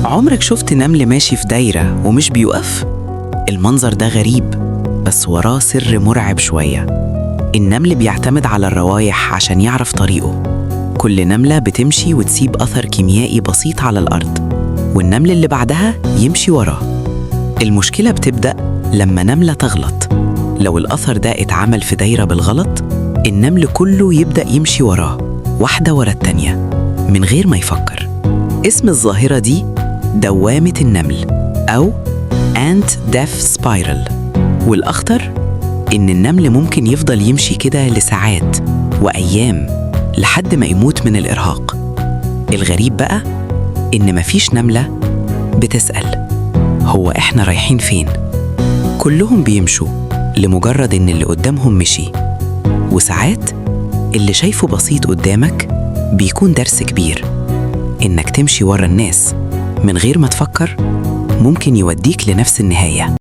عمرك شفت نمل ماشي في دايرة ومش بيوقف؟ المنظر ده غريب، بس وراه سر مرعب شوية. النمل بيعتمد على الروايح عشان يعرف طريقه. كل نملة بتمشي وتسيب أثر كيميائي بسيط على الأرض، والنمل اللي بعدها يمشي وراه. المشكلة بتبدأ لما نملة تغلط. لو الأثر ده اتعمل في دايرة بالغلط، النمل كله يبدأ يمشي وراه واحدة ورا التانية من غير ما يفكر. اسم الظاهرة دي دوامة النمل أو Ant Death Spiral. والأخطر إن النمل ممكن يفضل يمشي كده لساعات وأيام لحد ما يموت من الإرهاق. الغريب بقى إن مفيش نملة بتسأل هو إحنا رايحين فين؟ كلهم بيمشوا لمجرد إن اللي قدامهم مشي. وساعات اللي شايفه بسيط قدامك بيكون درس كبير. إنك تمشي ورا الناس من غير ما تفكر ممكن يوديك لنفس النهاية.